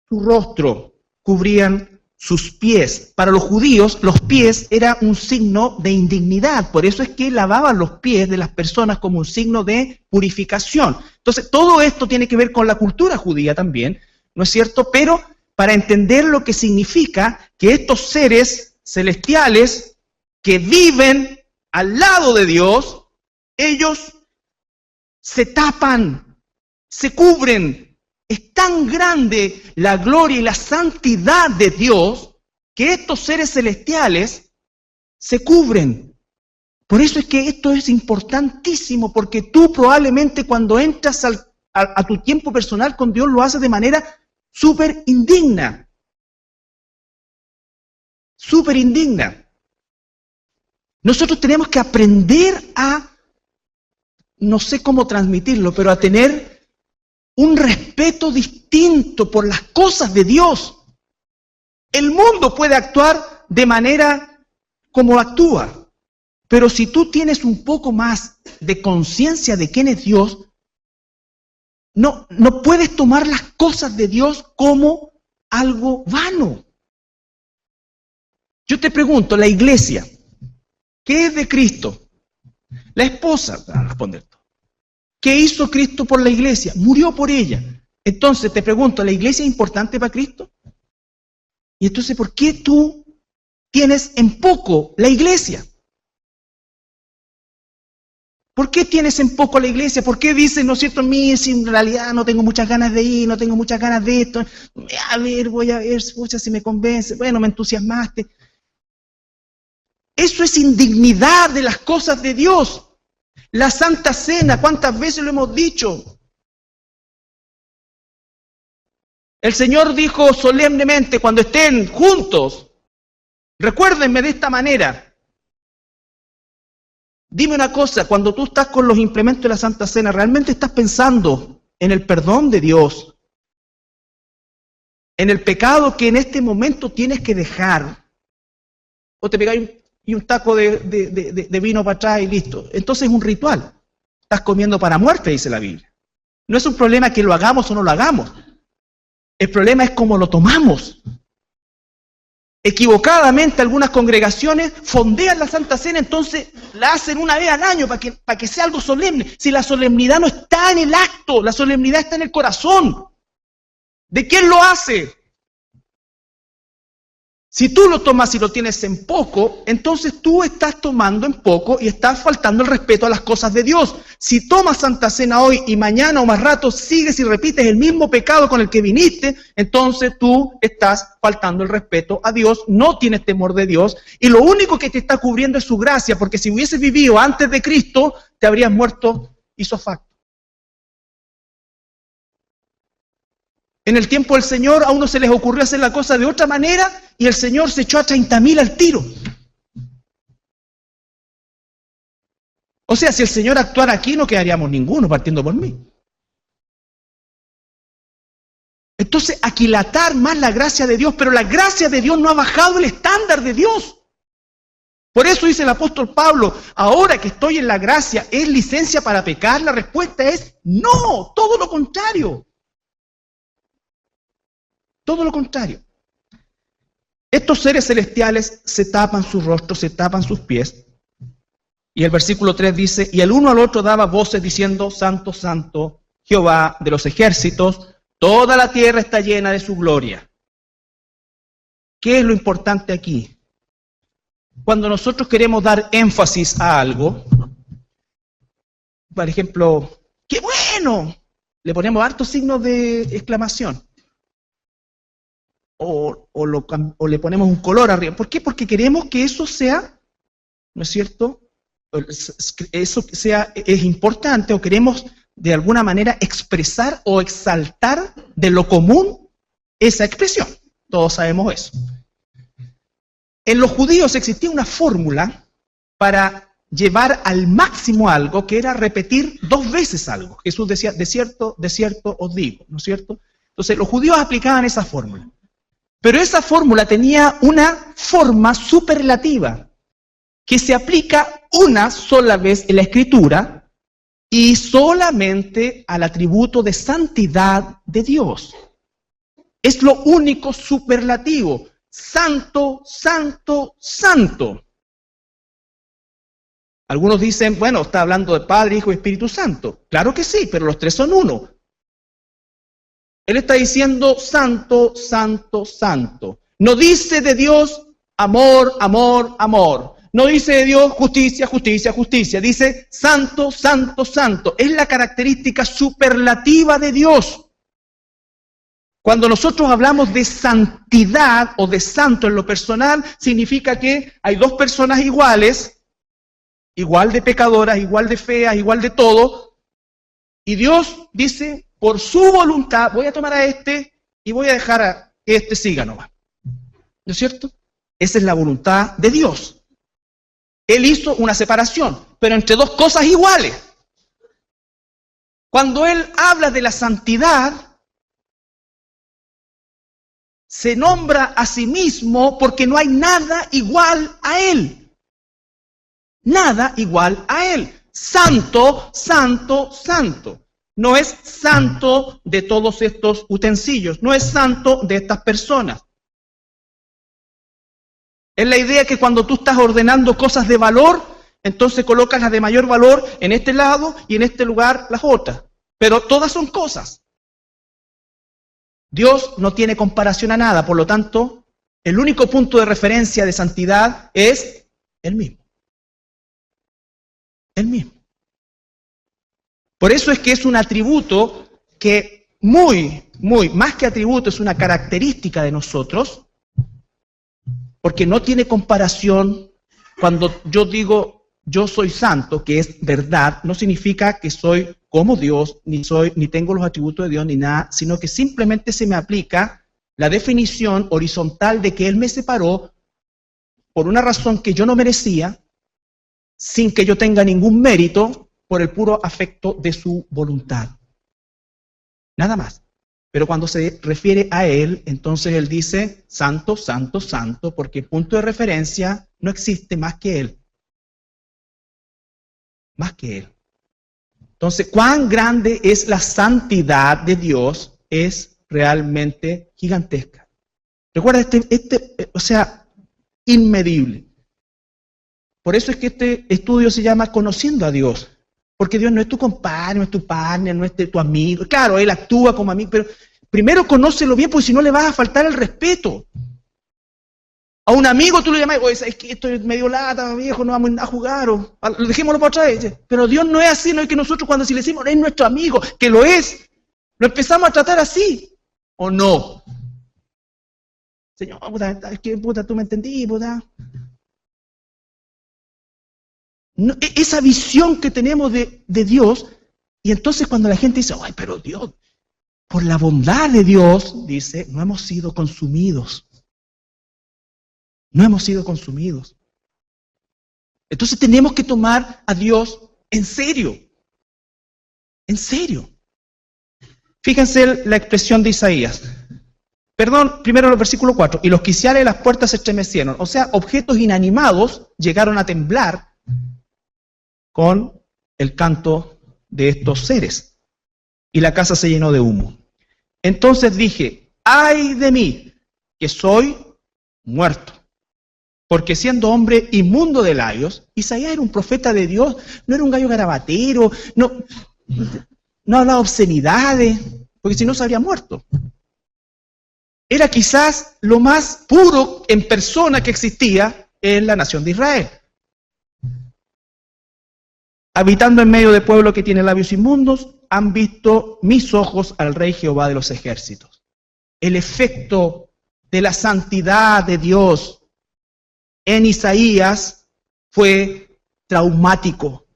su rostro, cubrían sus pies. Para los judíos, los pies era un signo de indignidad. Por eso es que lavaban los pies de las personas como un signo de purificación. Entonces, todo esto tiene que ver con la cultura judía también, ¿no es cierto? Pero para entender lo que significa que estos seres celestiales que viven al lado de Dios, ellos se tapan, se cubren. Es tan grande la gloria y la santidad de Dios que estos seres celestiales se cubren. Por eso es que esto es importantísimo, porque tú probablemente cuando entras a tu tiempo personal con Dios lo haces de manera súper indigna. Súper indigna. Nosotros tenemos que aprender a, no sé cómo transmitirlo, pero a tener un respeto distinto por las cosas de Dios. El mundo puede actuar de manera como actúa, pero si tú tienes un poco más de conciencia de quién es Dios, no puedes tomar las cosas de Dios como algo vano. Yo te pregunto, la iglesia, ¿qué es de Cristo? La esposa, va a responder tú. ¿Qué hizo Cristo por la iglesia? Murió por ella. Entonces te pregunto, ¿la iglesia es importante para Cristo? Y entonces, ¿por qué tú tienes en poco la iglesia? ¿Por qué tienes en poco la iglesia? ¿Por qué dices, no es cierto, mí, si en realidad no tengo muchas ganas de ir, no tengo muchas ganas de esto? A ver, voy a ver, escucha si me convence. Bueno, me entusiasmaste. Eso es indignidad de las cosas de Dios. La Santa Cena, ¿cuántas veces lo hemos dicho? El Señor dijo solemnemente, cuando estén juntos, recuérdenme de esta manera. Dime una cosa, cuando tú estás con los implementos de la Santa Cena, ¿realmente estás pensando en el perdón de Dios? ¿En el pecado que en este momento tienes que dejar? ¿O te pegáis un taco de vino para atrás y listo? Entonces es un ritual. Estás comiendo para muerte, dice la Biblia. No es un problema que lo hagamos o no lo hagamos. El problema es cómo lo tomamos. Equivocadamente algunas congregaciones fondean la Santa Cena, entonces la hacen una vez al año para que sea algo solemne. Si la solemnidad no está en el acto, la solemnidad está en el corazón. ¿De quién lo hace? Si tú lo tomas y lo tienes en poco, entonces tú estás tomando en poco y estás faltando el respeto a las cosas de Dios. Si tomas Santa Cena hoy y mañana o más rato sigues y repites el mismo pecado con el que viniste, entonces tú estás faltando el respeto a Dios, no tienes temor de Dios y lo único que te está cubriendo es su gracia, porque si hubieses vivido antes de Cristo, te habrías muerto ipso facto. En el tiempo del Señor a uno se les ocurrió hacer la cosa de otra manera y el Señor se echó a 30.000 al tiro. O sea, si el Señor actuara aquí no quedaríamos ninguno, partiendo por mí. Entonces, aquilatar más la gracia de Dios, pero la gracia de Dios no ha bajado el estándar de Dios. Por eso dice el apóstol Pablo, ahora que estoy en la gracia, ¿es licencia para pecar? La respuesta es no, todo lo contrario. Todo lo contrario. Estos seres celestiales se tapan su rostro, se tapan sus pies. Y el versículo 3 dice, y el uno al otro daba voces diciendo, Santo, Santo, Jehová de los ejércitos, toda la tierra está llena de su gloria. ¿Qué es lo importante aquí? Cuando nosotros queremos dar énfasis a algo, por ejemplo, ¡qué bueno! Le ponemos hartos signos de exclamación. O le ponemos un color arriba. ¿Por qué? Porque queremos que eso sea, ¿no es cierto? Eso es importante, o queremos de alguna manera expresar o exaltar de lo común esa expresión. Todos sabemos eso. En los judíos existía una fórmula para llevar al máximo algo, que era repetir 2 veces algo. Jesús decía, de cierto os digo, ¿no es cierto? Entonces los judíos aplicaban esa fórmula. Pero esa fórmula tenía una forma superlativa que se aplica una sola vez en la Escritura y solamente al atributo de santidad de Dios. Es lo único superlativo. santo, santo, santo. Algunos dicen, bueno, está hablando de Padre, Hijo y Espíritu Santo. Claro que sí, pero los tres son uno. Él está diciendo santo, santo, santo. No dice de Dios amor, amor, amor. No dice de Dios justicia, justicia, justicia. Dice santo, santo, santo. Es la característica superlativa de Dios. Cuando nosotros hablamos de santidad o de santo en lo personal, significa que hay dos personas iguales, igual de pecadoras, igual de feas, igual de todo, y Dios dice, por su voluntad, voy a tomar a este y voy a dejar a que este siga nomás. ¿No es cierto? Esa es la voluntad de Dios. Él hizo una separación, pero entre dos cosas iguales. Cuando Él habla de la santidad, se nombra a sí mismo porque no hay nada igual a Él. Nada igual a Él. Santo, santo, santo. No es santo de todos estos utensilios. No es santo de estas personas. Es la idea que cuando tú estás ordenando cosas de valor, entonces colocas las de mayor valor en este lado y en este lugar las otras. Pero todas son cosas. Dios no tiene comparación a nada, por lo tanto, el único punto de referencia de santidad es Él mismo. Él mismo. Por eso es que es un atributo que más que atributo, es una característica de nosotros, porque no tiene comparación. Cuando yo digo yo soy santo, que es verdad, no significa que soy como Dios, ni tengo los atributos de Dios, ni nada, sino que simplemente se me aplica la definición horizontal de que Él me separó por una razón que yo no merecía, sin que yo tenga ningún mérito, por el puro afecto de su voluntad. Nada más. Pero cuando se refiere a Él, entonces Él dice santo, santo, santo, porque el punto de referencia no existe más que Él. Más que Él. Entonces, cuán grande es la santidad de Dios es realmente gigantesca. Recuerda, inmedible. Por eso es que este estudio se llama Conociendo a Dios. Porque Dios no es tu compadre, no es tu partner, no es tu amigo. Claro, Él actúa como amigo, pero primero conócelo bien, porque si no le vas a faltar el respeto. A un amigo tú le llamas, oye, es que esto es medio lata, viejo, no vamos a jugar, dejémoslo para otra vez. Pero Dios no es así, no es que nosotros cuando si le decimos, es nuestro amigo, que lo es, lo empezamos a tratar así, ¿o no? Señor, puta, es que puta, tú me entendí, puta. No, esa visión que tenemos de Dios, y entonces cuando la gente dice, ay, pero Dios, por la bondad de Dios, dice, no hemos sido consumidos. No hemos sido consumidos. Entonces tenemos que tomar a Dios en serio. En serio. Fíjense la expresión de Isaías. Perdón, primero el versículo 4. Y los quiciales de las puertas se estremecieron. O sea, objetos inanimados llegaron a temblar con el canto de estos seres. Y la casa se llenó de humo. Entonces dije, ay de mí, que soy muerto. Porque siendo hombre inmundo de labios, Isaías era un profeta de Dios, no era un gallo garabatero, no hablaba obscenidades, porque si no se habría muerto. Era quizás lo más puro en persona que existía en la nación de Israel. Habitando en medio de pueblo que tiene labios inmundos, han visto mis ojos al Rey Jehová de los ejércitos. El efecto de la santidad de Dios en Isaías fue traumático.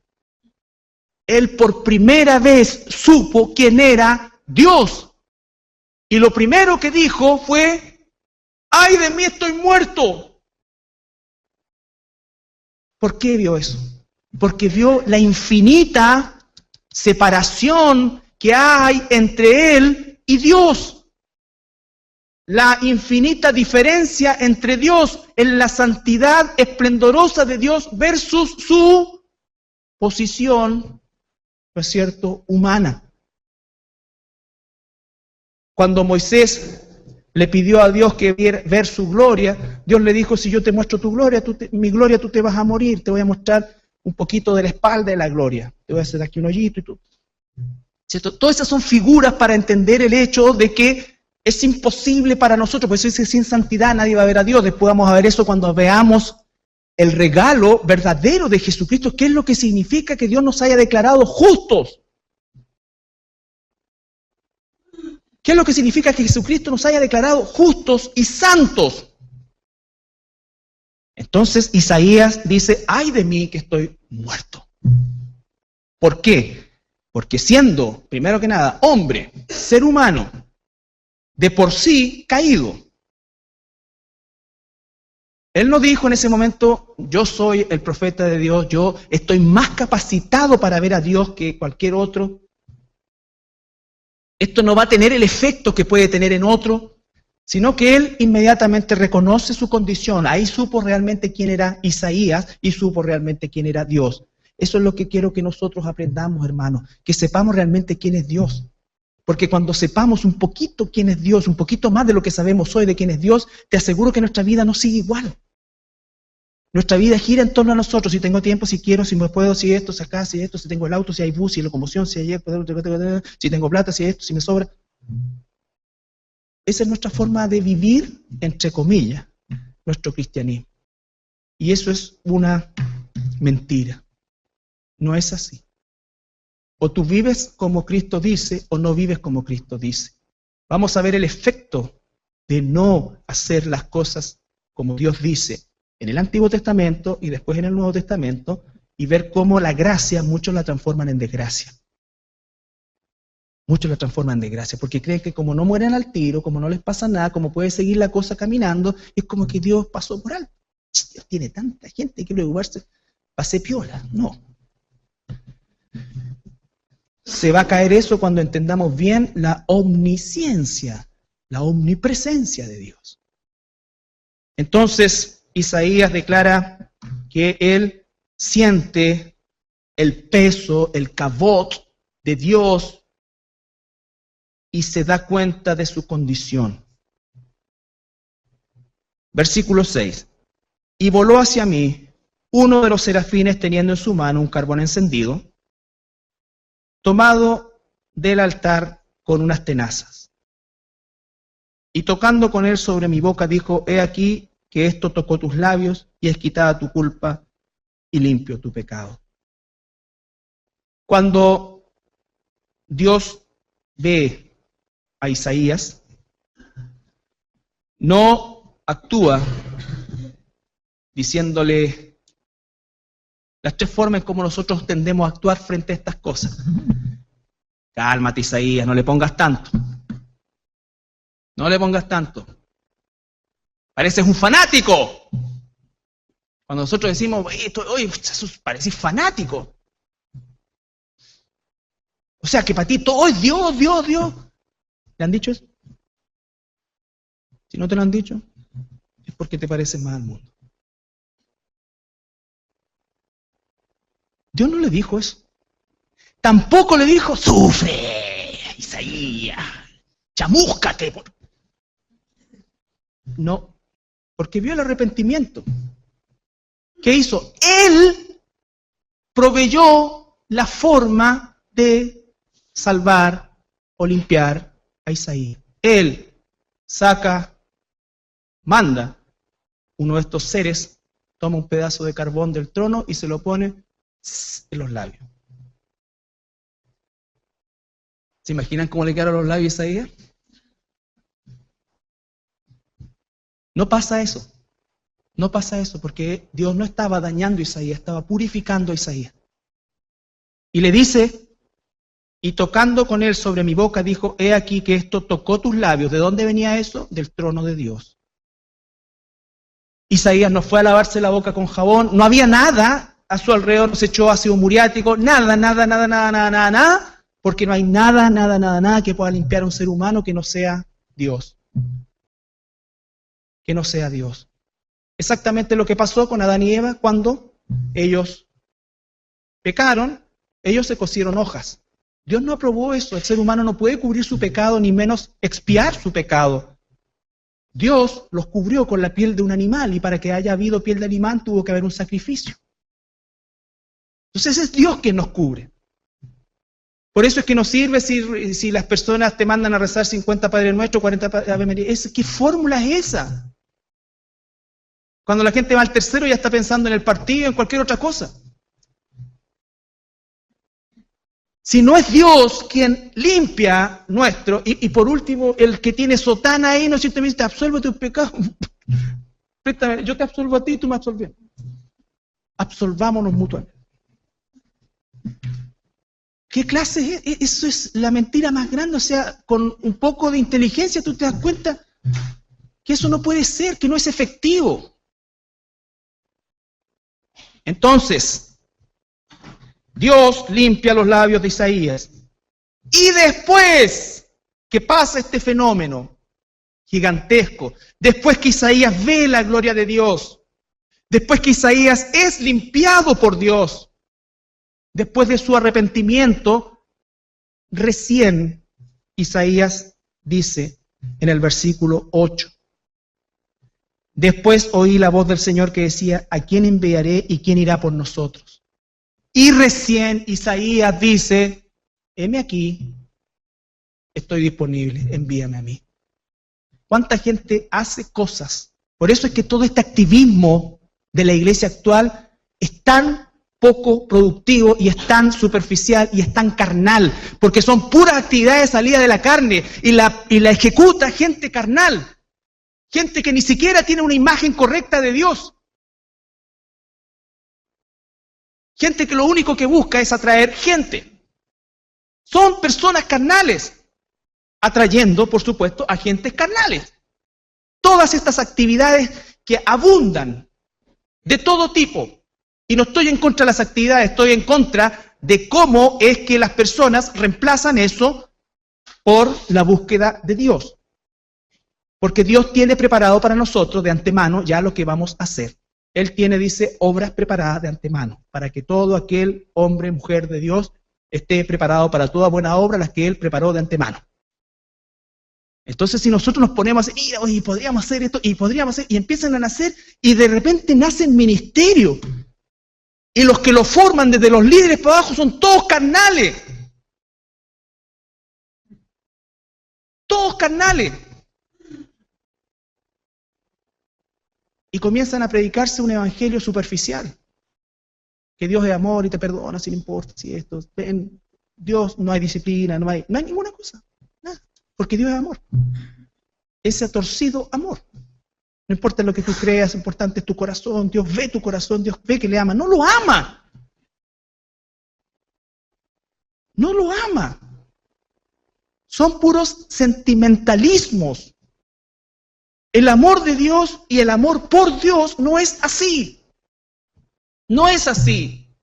Él por primera vez supo quién era Dios. Y lo primero que dijo fue, ¡ay de mí, estoy muerto! ¿Por qué vio eso? Porque vio la infinita separación que hay entre Él y Dios. La infinita diferencia entre Dios en la santidad esplendorosa de Dios versus su posición, ¿no es cierto?, humana. Cuando Moisés le pidió a Dios que ver su gloria. Dios le dijo, si yo te muestro tu gloria, mi gloria, tú te vas a morir. Te voy a mostrar un poquito de la espalda de la gloria. Te voy a hacer aquí un hoyito y tú. ¿Cierto? Todas esas son figuras para entender el hecho de que es imposible para nosotros, por eso dice, sin santidad nadie va a ver a Dios. Después vamos a ver eso cuando veamos el regalo verdadero de Jesucristo, qué es lo que significa que Dios nos haya declarado justos. ¿Qué es lo que significa que Jesucristo nos haya declarado justos y santos? Entonces Isaías dice, ay de mí que estoy muerto. ¿Por qué? Porque siendo, primero que nada, hombre, ser humano, de por sí caído, él no dijo en ese momento, yo soy el profeta de Dios, yo estoy más capacitado para ver a Dios que cualquier otro. Esto no va a tener el efecto que puede tener en otro, sino que él inmediatamente reconoce su condición. Ahí supo realmente quién era Isaías y supo realmente quién era Dios. Eso es lo que quiero que nosotros aprendamos, hermanos, que sepamos realmente quién es Dios. Porque cuando sepamos un poquito quién es Dios, un poquito más de lo que sabemos hoy de quién es Dios, te aseguro que nuestra vida no sigue igual. Nuestra vida gira en torno a nosotros, si tengo tiempo, si quiero, si me puedo, si esto, si acá, si esto, si tengo el auto, si hay bus, si hay locomoción, si hay si tengo plata, si esto, si me sobra. Esa es nuestra forma de vivir, entre comillas, nuestro cristianismo. Y eso es una mentira. No es así. O tú vives como Cristo dice, o no vives como Cristo dice. Vamos a ver el efecto de no hacer las cosas como Dios dice en el Antiguo Testamento y después en el Nuevo Testamento, y ver cómo la gracia muchos la transforman en desgracia. Muchos la transforman en desgracia, porque creen que como no mueren al tiro, como no les pasa nada, como puede seguir la cosa caminando, es como que Dios pasó por alto. Dios tiene tanta gente que preocuparse, pase piola. No. Se va a caer eso cuando entendamos bien la omnisciencia, la omnipresencia de Dios. Entonces, Isaías declara que él siente el peso, el kavod de Dios y se da cuenta de su condición. Versículo 6. Y voló hacia mí uno de los serafines teniendo en su mano un carbón encendido, tomado del altar con unas tenazas. Y tocando con él sobre mi boca, dijo, he aquí que esto tocó tus labios y es quitada tu culpa y limpio tu pecado. Cuando Dios ve a Isaías, no actúa diciéndole las tres formas en cómo nosotros tendemos a actuar frente a estas cosas. Cálmate, Isaías, no le pongas tanto. No le pongas tanto. Pareces un fanático. Cuando nosotros decimos, oye, pareces fanático. O sea, que para ti todo es Dios, Dios, Dios. ¿Le han dicho eso? Si no te lo han dicho, es porque te pareces más al mundo. Dios no le dijo eso. Tampoco le dijo, sufre, Isaías, chamúscate. No, porque vio el arrepentimiento. ¿Qué hizo? Él proveyó la forma de salvar o limpiar a Isaías. Él manda uno de estos seres, toma un pedazo de carbón del trono y se lo pone en los labios. ¿Se imaginan cómo le quedaron los labios a Isaías? No pasa eso. No pasa eso, porque Dios no estaba dañando a Isaías, estaba purificando a Isaías. Y le dice, y tocando con él sobre mi boca, dijo, he aquí que esto tocó tus labios. ¿De dónde venía eso? Del trono de Dios. Isaías no fue a lavarse la boca con jabón, no había nada a su alrededor, no se echó ácido muriático, nada, porque no hay nada que pueda limpiar a un ser humano que no sea Dios. Que no sea Dios. Exactamente lo que pasó con Adán y Eva cuando ellos pecaron, ellos se cosieron hojas. Dios no aprobó eso, el ser humano no puede cubrir su pecado ni menos expiar su pecado. Dios los cubrió con la piel de un animal y para que haya habido piel de animal tuvo que haber un sacrificio. Entonces es Dios quien nos cubre. Por eso es que no sirve si las personas te mandan a rezar 50 Padre Nuestro, 40 Ave María. ¿Qué fórmula es esa? Cuando la gente va al tercero ya está pensando en el partido, en cualquier otra cosa. Si no es Dios quien limpia nuestro, y por último, el que tiene sotana ahí, no siempre me dice, te absuelvo tus pecados. Préstame, yo te absuelvo a ti y tú me absolves. Absolvámonos mutuamente. ¿Qué clase es? Eso es la mentira más grande. O sea, con un poco de inteligencia tú te das cuenta que eso no puede ser, que no es efectivo. Entonces, Dios limpia los labios de Isaías. Y después que pasa este fenómeno gigantesco, después que Isaías ve la gloria de Dios, después que Isaías es limpiado por Dios, después de su arrepentimiento, recién Isaías dice en el versículo 8, después oí la voz del Señor que decía, ¿a quién enviaré y quién irá por nosotros? Y recién Isaías dice, heme aquí, estoy disponible, envíame a mí. ¿Cuánta gente hace cosas? Por eso es que todo este activismo de la iglesia actual es tan poco productivo y es tan superficial y es tan carnal, porque son puras actividades salidas de la carne y la ejecuta gente carnal, gente que ni siquiera tiene una imagen correcta de Dios, gente que lo único que busca es atraer gente. Son personas carnales, atrayendo, por supuesto, a gentes carnales. Todas estas actividades que abundan de todo tipo. Y no estoy en contra de las actividades, estoy en contra de cómo es que las personas reemplazan eso por la búsqueda de Dios. Porque Dios tiene preparado para nosotros de antemano ya lo que vamos a hacer. Él tiene, dice, obras preparadas de antemano, para que todo aquel hombre, mujer de Dios esté preparado para toda buena obra, las que Él preparó de antemano. Entonces, si nosotros nos ponemos a decir, mira, oye, podríamos hacer esto, y podríamos hacer, y empiezan a nacer, y de repente nacen ministerios. Y los que lo forman desde los líderes para abajo son todos carnales. Todos carnales. Y comienzan a predicarse un evangelio superficial. Que Dios es amor y te perdona si le importa, si esto. En Dios no hay disciplina, no hay ninguna cosa. Nada. Porque Dios es amor. Ese torcido amor. No importa lo que tú creas, lo importante es tu corazón. Dios ve tu corazón, Dios ve que le ama. No lo ama. No lo ama. Son puros sentimentalismos. El amor de Dios y el amor por Dios no es así. No es así.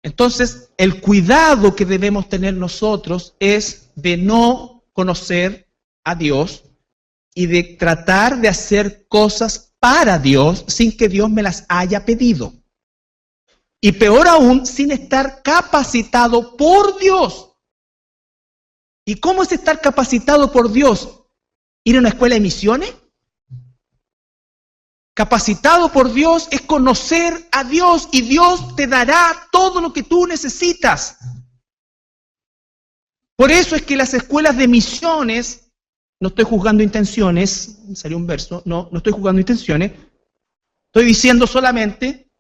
Entonces, el cuidado que debemos tener nosotros es de no conocer a Dios y de tratar de hacer cosas para Dios sin que Dios me las haya pedido. Y peor aún, sin estar capacitado por Dios. ¿Y cómo es estar capacitado por Dios? ¿Ir a una escuela de misiones? Capacitado por Dios es conocer a Dios y Dios te dará todo lo que tú necesitas. Por eso es que las escuelas de misiones, no estoy juzgando intenciones, salió un verso, no estoy juzgando intenciones, estoy diciendo solamente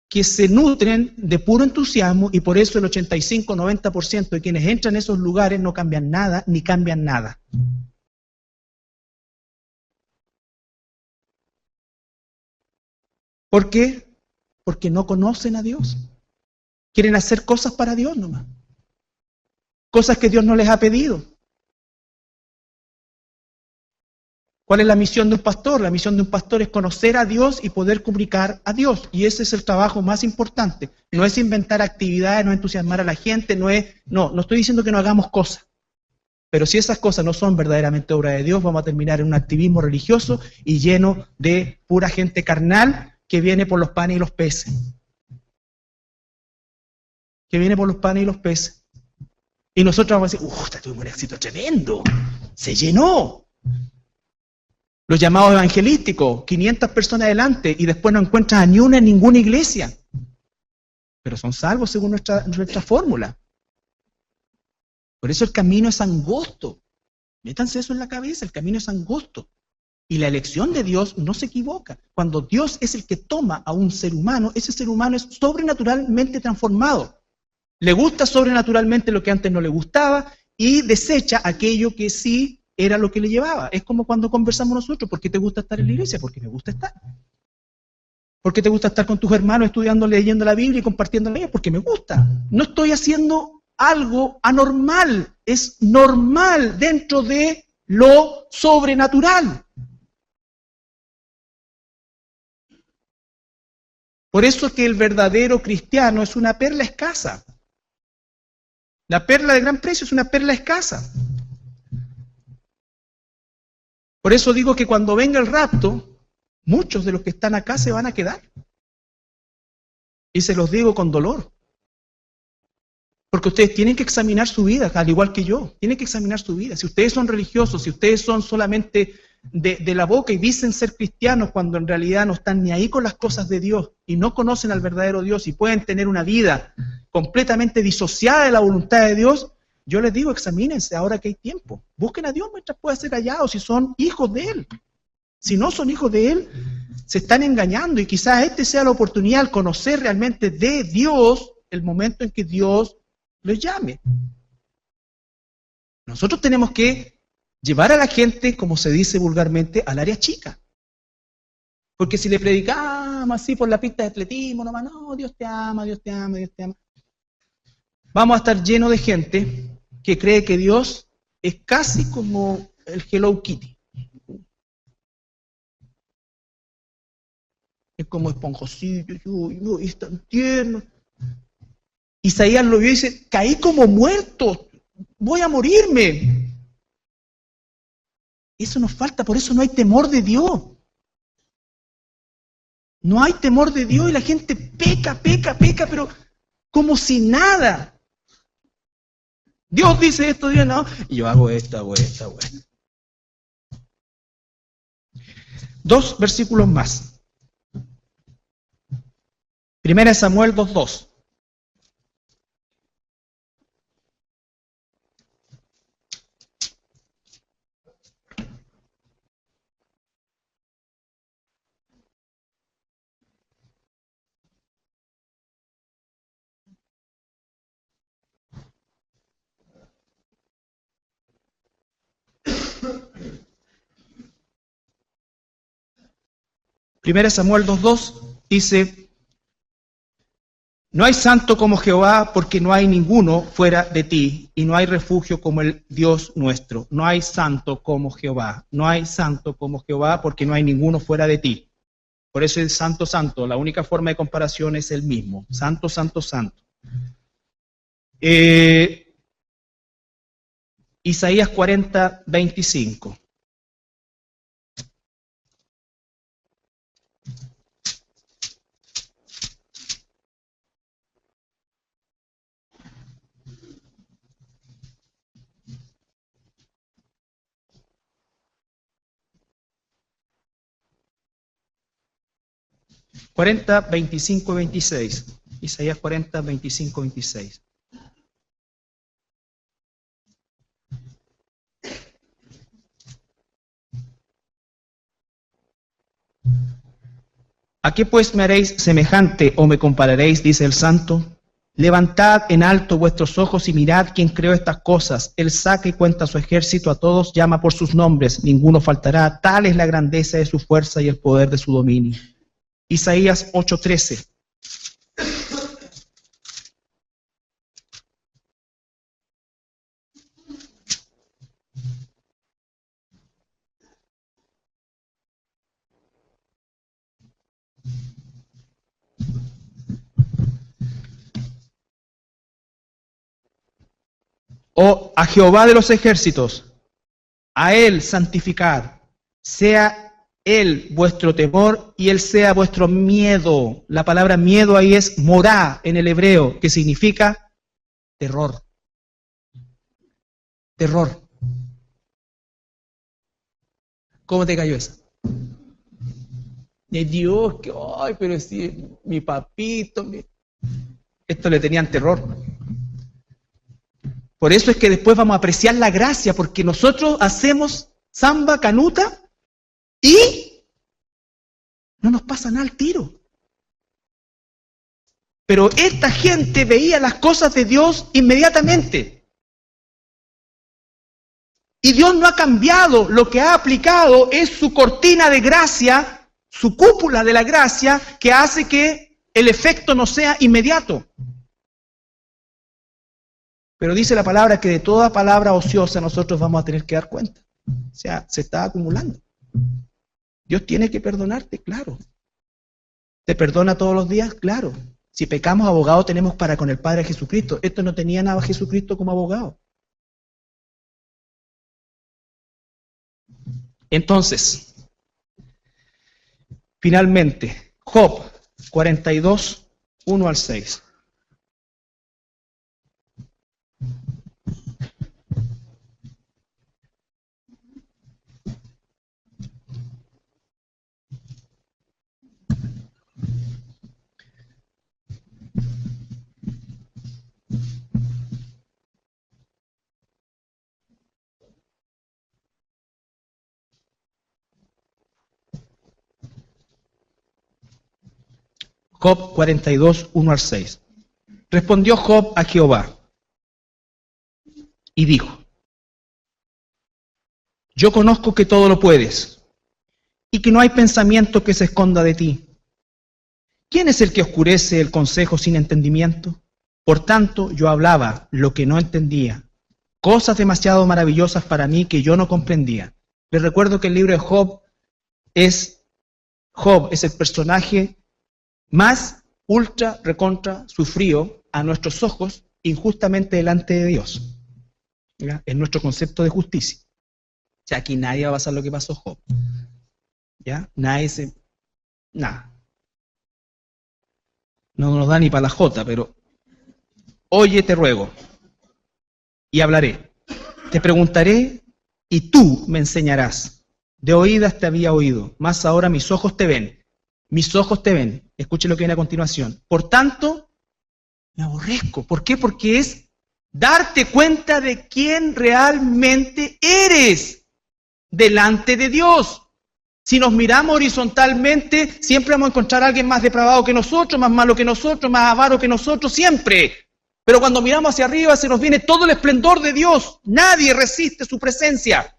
que se nutren de puro entusiasmo y por eso el 85-90% de quienes entran en esos lugares no cambian nada ni cambian nada. ¿Por qué? Porque no conocen a Dios. Quieren hacer cosas para Dios nomás. Cosas que Dios no les ha pedido. ¿Cuál es la misión de un pastor? La misión de un pastor es conocer a Dios y poder comunicar a Dios. Y ese es el trabajo más importante. No es inventar actividades, no es entusiasmar a la gente, no estoy diciendo que no hagamos cosas. Pero si esas cosas no son verdaderamente obra de Dios, vamos a terminar en un activismo religioso y lleno de pura gente carnal que viene por los panes y los peces. Que viene por los panes y los peces. Y nosotros vamos a decir, tuvimos un éxito tremendo, se llenó. Los llamados evangelísticos, 500 personas adelante y después no encuentras a ni una en ninguna iglesia. Pero son salvos según nuestra fórmula. Por eso el camino es angosto. Métanse eso en la cabeza, el camino es angosto. Y la elección de Dios no se equivoca. Cuando Dios es el que toma a un ser humano, ese ser humano es sobrenaturalmente transformado. Le gusta sobrenaturalmente lo que antes no le gustaba y desecha aquello que sí era lo que le llevaba. Es como cuando conversamos nosotros. ¿Por qué te gusta estar en la iglesia? Porque me gusta estar. ¿Por qué te gusta estar con tus hermanos estudiando, leyendo la Biblia y compartiendo la Biblia? Porque me gusta. No estoy haciendo algo anormal. Es normal dentro de lo sobrenatural. Por eso es que el verdadero cristiano es una perla escasa. La perla de gran precio es una perla escasa. Por eso digo que cuando venga el rapto, muchos de los que están acá se van a quedar. Y se los digo con dolor. Porque ustedes tienen que examinar su vida, al igual que yo. Tienen que examinar su vida. Si ustedes son religiosos, si ustedes son solamente de la boca y dicen ser cristianos cuando en realidad no están ni ahí con las cosas de Dios y no conocen al verdadero Dios y pueden tener una vida completamente disociada de la voluntad de Dios, yo les digo, examínense ahora que hay tiempo. Busquen a Dios mientras pueda ser hallados si son hijos de Él. Si no son hijos de Él, se están engañando y quizás esta sea la oportunidad al conocer realmente de Dios el momento en que Dios los llame. Nosotros tenemos que llevar a la gente, como se dice vulgarmente, al área chica. Porque si le predicamos así por la pista de atletismo, nomás, no, Dios te ama, Dios te ama, Dios te ama. Vamos a estar llenos de gente que cree que Dios es casi como el Hello Kitty. Es como esponjosito, y es tan tierno. Isaías lo vio y dice, caí como muerto, voy a morirme. Eso nos falta, por eso no hay temor de Dios. No hay temor de Dios y la gente peca, pero como si nada. Dios dice esto, Dios no, y yo hago esto, hago esto, hago esto. 2 versículos más. 1 Samuel 2:2. Primera Samuel 2:2 dice, no hay santo como Jehová, porque no hay ninguno fuera de ti, y no hay refugio como el Dios nuestro. No hay santo como Jehová, no hay santo como Jehová, porque no hay ninguno fuera de ti. Por eso es santo, santo, la única forma de comparación es el mismo, santo, santo, santo. Isaías 40:25. Isaías 40:25-26. ¿A qué pues me haréis semejante o me compararéis, dice el Santo? Levantad en alto vuestros ojos y mirad quién creó estas cosas. Él saca y cuenta su ejército, a todos llama por sus nombres, ninguno faltará. Tal es la grandeza de su fuerza y el poder de su dominio. Isaías 8:13. O a Jehová de los ejércitos, a Él santificad, sea Él vuestro temor y Él sea vuestro miedo. La palabra miedo ahí es morá en el hebreo, que significa terror. Terror. ¿Cómo te cayó esa? De Dios, que, ay, pero si mi papito, esto le tenían terror. Por eso es que después vamos a apreciar la gracia, porque nosotros hacemos samba, canuta, y no nos pasa nada al tiro. Pero esta gente veía las cosas de Dios inmediatamente. Y Dios no ha cambiado, lo que ha aplicado es su cortina de gracia, su cúpula de la gracia, que hace que el efecto no sea inmediato. Pero dice la palabra que de toda palabra ociosa nosotros vamos a tener que dar cuenta. O sea, se está acumulando. Dios tiene que perdonarte, claro. ¿Te perdona todos los días? Claro. Si pecamos, abogado tenemos para con el Padre Jesucristo. Esto no tenía nada a Jesucristo como abogado. Entonces, finalmente, Job 42, 1 al 6. Job 42, 1 al 6. Respondió Job a Jehová y dijo: yo conozco que todo lo puedes y que no hay pensamiento que se esconda de ti. ¿Quién es el que oscurece el consejo sin entendimiento? Por tanto, yo hablaba lo que no entendía, cosas demasiado maravillosas para mí que yo no comprendía. Les recuerdo que el libro de Job es el personaje más ultra, recontra, sufrido a nuestros ojos injustamente delante de Dios. ¿Ya? Es nuestro concepto de justicia. O sea, aquí nadie va a pasar lo que pasó Job. ¿Ya? Nada. No nos da ni para la jota, pero oye, te ruego, y hablaré. Te preguntaré, y tú me enseñarás. De oídas te había oído, mas ahora mis ojos te ven. Mis ojos te ven. Escuche lo que viene a continuación. Por tanto, me aborrezco. ¿Por qué? Porque es darte cuenta de quién realmente eres delante de Dios. Si nos miramos horizontalmente, siempre vamos a encontrar a alguien más depravado que nosotros, más malo que nosotros, más avaro que nosotros, siempre. Pero cuando miramos hacia arriba se nos viene todo el esplendor de Dios. Nadie resiste su presencia.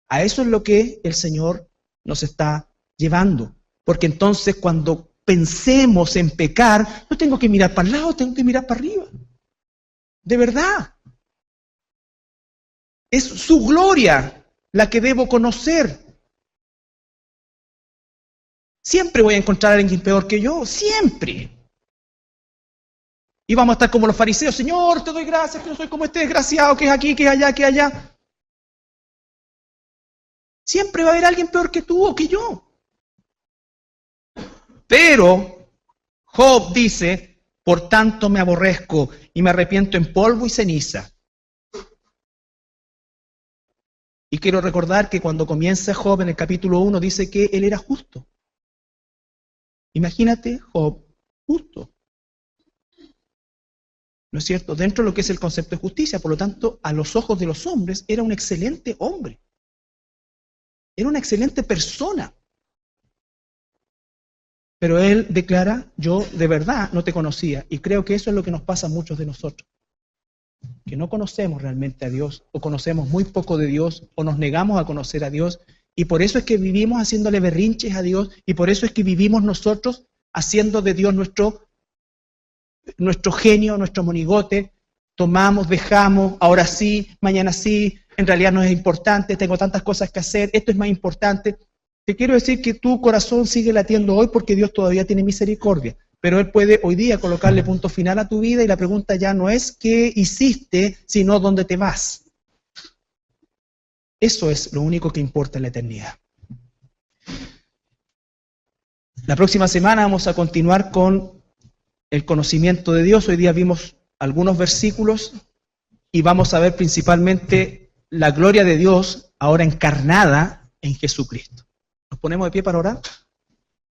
A eso es lo que el Señor nos está llevando. Porque entonces cuando pensemos en pecar, no tengo que mirar para el lado, tengo que mirar para arriba. De verdad. Es su gloria la que debo conocer. Siempre voy a encontrar a alguien peor que yo, siempre. Y vamos a estar como los fariseos: Señor, te doy gracias que no soy como este desgraciado que es aquí, que es allá, que es allá. Siempre va a haber alguien peor que tú o que yo. Pero Job dice: por tanto me aborrezco y me arrepiento en polvo y ceniza. Y quiero recordar que cuando comienza Job en el capítulo 1 dice que él era justo. Imagínate, Job, justo. ¿No es cierto? Dentro de lo que es el concepto de justicia, por lo tanto, a los ojos de los hombres era un excelente hombre. Era una excelente persona. Pero él declara: yo de verdad no te conocía. Y creo que eso es lo que nos pasa a muchos de nosotros. Que no conocemos realmente a Dios, o conocemos muy poco de Dios, o nos negamos a conocer a Dios. Y por eso es que vivimos haciéndole berrinches a Dios, y por eso es que vivimos nosotros haciendo de Dios nuestro genio, nuestro monigote. Tomamos, dejamos, ahora sí, mañana sí, en realidad no es importante, tengo tantas cosas que hacer, esto es más importante. Te quiero decir que tu corazón sigue latiendo hoy porque Dios todavía tiene misericordia, pero Él puede hoy día colocarle punto final a tu vida, y la pregunta ya no es qué hiciste, sino dónde te vas. Eso es lo único que importa en la eternidad. La próxima semana vamos a continuar con el conocimiento de Dios. Hoy día vimos algunos versículos y vamos a ver principalmente la gloria de Dios ahora encarnada en Jesucristo. ¿Nos ponemos de pie para orar?